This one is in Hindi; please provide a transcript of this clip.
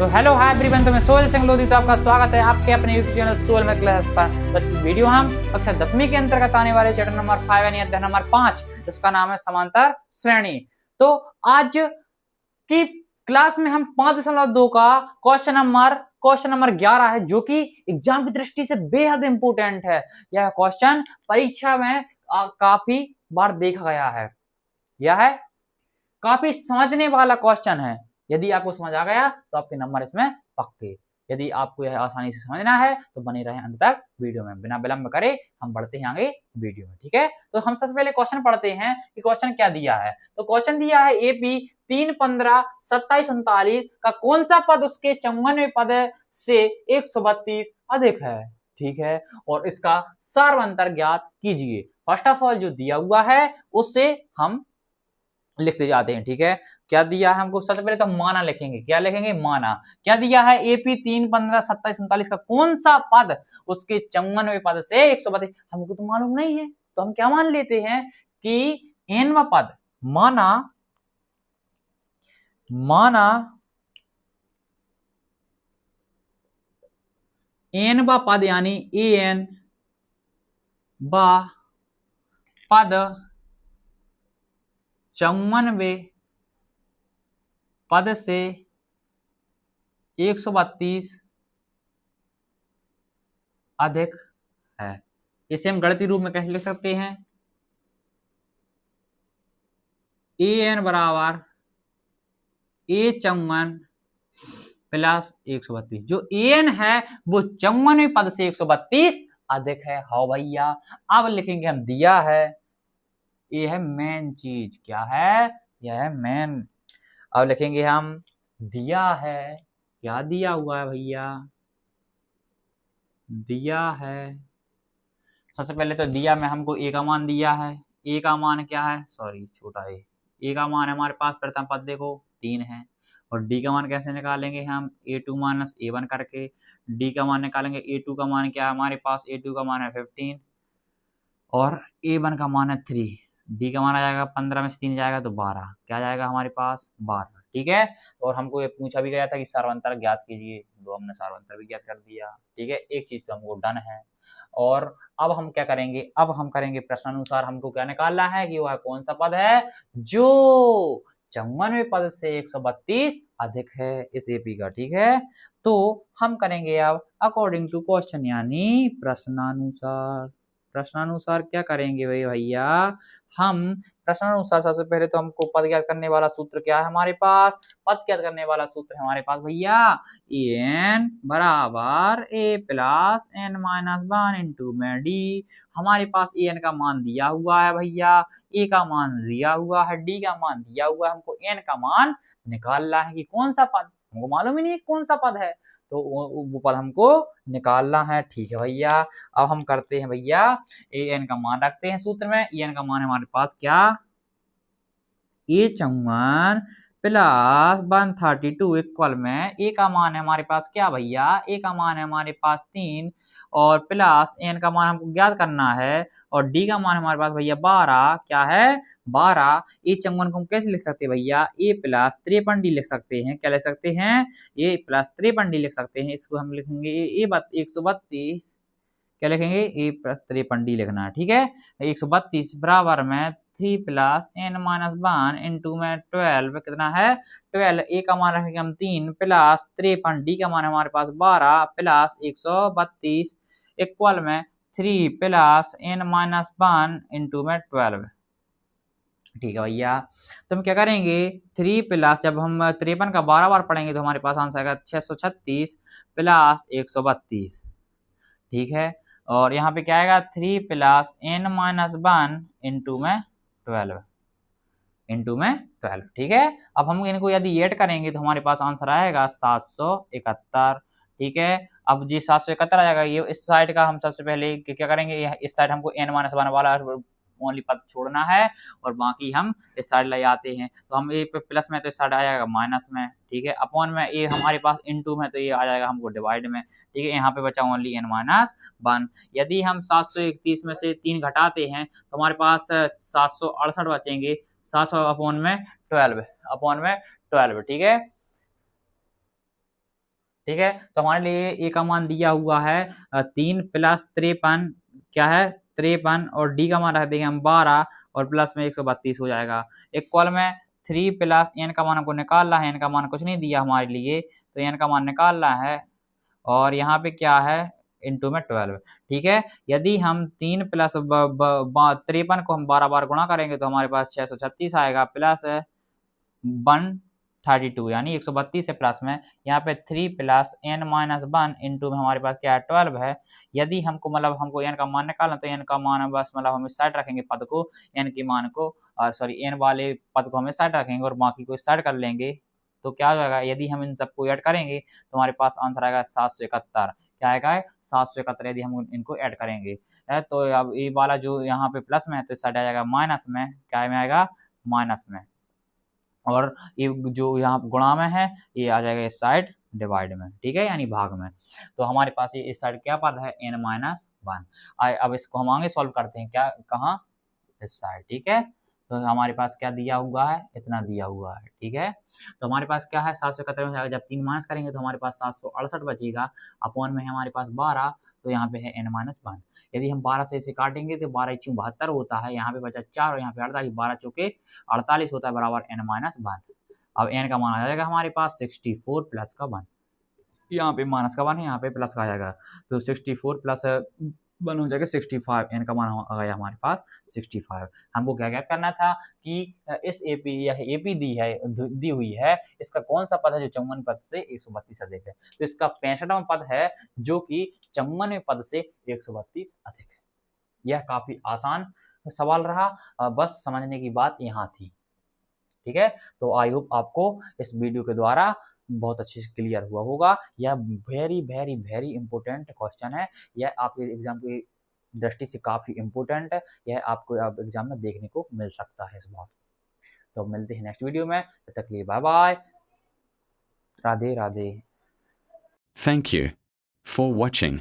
तो हेलो हाय एवरीवन, तो मैं सोहेल सिंह लोधी, तो आपका स्वागत है आपके अपने यूट्यूब चैनल सोहेल में क्लास पर। तो आज की वीडियो हम कक्षा 10वीं के अंतर्गत आने वाले चैप्टर नंबर 5 यानी अध्याय नंबर 5 जिसका नाम है समांतर श्रेणी। तो आज की क्लास में हम 5.2 का क्वेश्चन नंबर 11 है, जो कि एग्जाम की दृष्टि से बेहद इंपोर्टेंट है। यह क्वेश्चन परीक्षा में काफी बार देखा गया है। यह है काफी समझने वाला क्वेश्चन है। यदि आपको समझ आ गया तो आपके नंबर इसमें पक्के। यदि आपको यह आसानी से समझना है तो बने रहें अंत तक वीडियो में। बिना विलंब करे हम बढ़ते हैं आगे वीडियो में, ठीक है। तो हम सबसे पहले क्वेश्चन पढ़ते हैं कि क्वेश्चन क्या दिया है। तो क्वेश्चन दिया है एपी 3, 15, 27, 39 का कौन सा पद उसके 54वें पद से 132 अधिक है, ठीक है। और इसका सार्वंतर ज्ञात कीजिए। फर्स्ट ऑफ ऑल जो दिया हुआ है उससे हम लिखते जाते हैं, ठीक है। क्या दिया है हमको, सबसे पहले तो माना लिखेंगे। क्या लिखेंगे? माना। क्या दिया है? एपी 3, 15, 27, 39 का कौन सा पद उसके 54वें पद से 132। हमको तो मालूम नहीं है, तो हम क्या मान लेते हैं कि एनवा पद माना एनवा पद यानी एन बा पद 54वें पद से 132 अधिक है। इसे हम गणितीय रूप में कैसे लिख सकते हैं? ए एन बराबर ए 54 प्लस 132। जो ए एन है वो 54वें पद से 132 अधिक है। हाँ भैया, अब लिखेंगे हम दिया है। ये है मेन चीज। क्या है? यह है मेन। अब लिखेंगे हम दिया है। क्या दिया हुआ है भैया? दिया है। सबसे पहले तो दिया में हमको ए का मान दिया है। ए का मान क्या है? सॉरी, छोटा ए का मान हमारे पास प्रथम पद देखो 3 है। और डी का मान कैसे निकालेंगे हम? a2 माइनस a1 करके। डी का मान निकालेंगे। a2 का मान क्या है हमारे पास? a2 का मान है 15 और a1 का मान है 3। डी का मान आ जाएगा 15 में से 3 जाएगा तो 12। क्या जाएगा हमारे पास? 12, ठीक है। और हमको ये पूछा भी गया था कि सार्वंतर ज्ञात कीजिए, तो हमने सार्वंतर भी ज्ञात कर दिया, ठीक है। एक चीज तो हमको डन है। और अब हम क्या करेंगे? अब हम करेंगे प्रश्नानुसार। हमको क्या निकालना है कि वह कौन सा पद है जो 54वें पद से 132 अधिक है इस एपी का, ठीक है। तो हम करेंगे अब अकॉर्डिंग टू क्वेश्चन यानी प्रश्नानुसार। प्रश्नानुसार क्या करेंगे भाई भैया? हम प्रश्नानुसार सबसे पहले तो हमको पद ज्ञात करने वाला सूत्र क्या है हमारे पास? पद ज्ञात करने वाला सूत्र है हमारे पास भैया एन बराबर ए प्लस एन माइनस 1 इंटू में डी। हमारे पास ए एन का मान दिया हुआ है भैया, ए का मान दिया हुआ है, डी का मान दिया हुआ है। हमको एन का मान निकालना है कि कौन सा पद, हमको मालूम ही नहीं कौन सा पद है, तो वो पद हमको निकालना है, ठीक है भैया। अब हम करते हैं भैया ए एन का मान रखते हैं सूत्र में। ए एन का मान हमारे पास क्या? ए 54 प्लस 132 इक्वल में ए का मान है हमारे पास क्या भैया? ए का मान है हमारे पास 3 और प्लस एन का मान हमको ज्ञात करना है और डी का मान हमारे पास भैया 12। क्या है? 12। ए 54 को हम कैसे लिख सकते हैं भैया? ए प्लस 53 डी लिख सकते हैं। क्या लिख सकते हैं? ए प्लस 53 डी लिख सकते हैं। इसको हम लिखेंगे ए 132। क्या लिखेंगे? ए प्लस 53 डी लिखना है, ठीक है। 132 बराबर में 3 प्लस एन माइनस 1 इंटू में 12 कितना है? 12। ए का मान रखेंगे हम 3 प्लस 53 डी का मान हमारे पास 12 प्लस 132 इक्वल में 3 प्लस एन माइनस 1 इंटू में 12, ठीक है भैया। तो हम क्या करेंगे? 3 प्लस जब हम 53 का 12 बार पढ़ेंगे तो हमारे पास आंसर आएगा 636 प्लस 132, ठीक है। और यहाँ पे क्या आएगा? 3 प्लस एन माइनस 1 इंटू में 12 ठीक है। अब हम इनको यदि ऐड करेंगे तो हमारे पास आंसर आएगा 771, ठीक है। अब जी 771 आ जाएगा। ये इस साइड का हम सबसे पहले क्या करेंगे? इस साइड हमको एन माइनस 1 वाला ओनली पद छोड़ना है और बाकी हम इस साइड ले आते हैं। तो हम ए पे प्लस में तो इस साइड आ जाएगा माइनस में, ठीक है। अपॉन में ए हमारे पास इनटू में तो ये आ जाएगा हमको डिवाइड में, ठीक है। यहाँ पे बचा ओनली एन माइनस 1। यदि हम 731 में से 3 घटाते हैं तो हमारे पास 768 बचेंगे। 700 अपॉन में 12, ठीक है। ठीक है। तो हमारे लिए ए का मान दिया हुआ है 3 प्लस 53 क्या है 53 और डी का मान रख देंगे हम 12 और प्लस में 132 हो जाएगा। इक्वल में 3 प्लस एन का मान हमको निकालना है, एन का मान कुछ नहीं दिया हमारे लिए तो एन का मान निकालना है और यहाँ पे क्या है इंटू में 12। ठीक है, यदि हम 3 प्लस 53 को हम 12 बार गुणा करेंगे तो हमारे पास 636 आएगा प्लस 132 यानी 132 है प्लस में यहाँ पे 3 प्लस एन माइनस 1 इंटू में हमारे पास क्या है 12 है। यदि हमको मतलब हमको एन का मान निकालना तो एन का मान बस मतलब हम इस साइड रखेंगे पद को, एन के मान को और सॉरी एन वाले पद को हम इस साइड रखेंगे और बाकी को इस साइड कर लेंगे तो क्या हो जाएगा यदि हम इन सबको ऐड करेंगे तो हमारे पास आंसर आएगा 771। क्या आएगा 771 यदि हम इनको ऐड करेंगे तो अब ये वाला जो यहाँ पे प्लस में है तो इस साइड आ जाएगा माइनस में, क्या में आएगा माइनस में और ये जो यहाँ गुणा में है ये आ जाएगा इस साइड डिवाइड में। ठीक है, यानी भाग में। तो हमारे पास ये इस साइड क्या पद है n माइनस 1। अब इसको हम आगे सॉल्व करते हैं क्या कहाँ इस साइड। ठीक है, तो हमारे पास क्या दिया हुआ है इतना दिया हुआ है। ठीक है, तो हमारे पास क्या है 771 में जब 3 माइनस करेंगे तो हमारे पास 768 बचेगा अपॉन में है हमारे पास 12 तो यहाँ पे है n माइनस 1। यदि हम 12 से इसे काटेंगे तो 12 × 72 होता है, यहाँ पे बचा 4 और यहाँ पे 48, 12 चौके 48 होता है बराबर n माइनस 1। अब n का मान आ जाएगा हमारे पास 64 प्लस का 1, यहाँ पे माइनस का 1 है यहाँ पे प्लस का आ जाएगा तो 64 प्लस 1 हो जाएगा 65। n का मान आ गया हमारे पास 65। हमको क्या क्या करना था कि इस एपी या एपी दी हुई है इसका कौन सा पद है जो 54 पद से 132 अधिक है, तो इसका 65वां पद है जो कि 54वें पद से 132 अधिक है। यह काफी आसान सवाल रहा, बस समझने की बात यहाँ थी। ठीक है, तो आई होप आपको इस वीडियो के द्वारा बहुत अच्छे से क्लियर हुआ होगा। यह very very very important question है, यह आपके एग्जाम की दृष्टि से काफ़ी इंपॉर्टेंट है, यह आपको अब एग्जाम में देखने को मिल सकता है इस बार। तो मिलते हैं नेक्स्ट वीडियो में, तब तक के लिए bye bye, Radhe Radhe. Thank you for watching.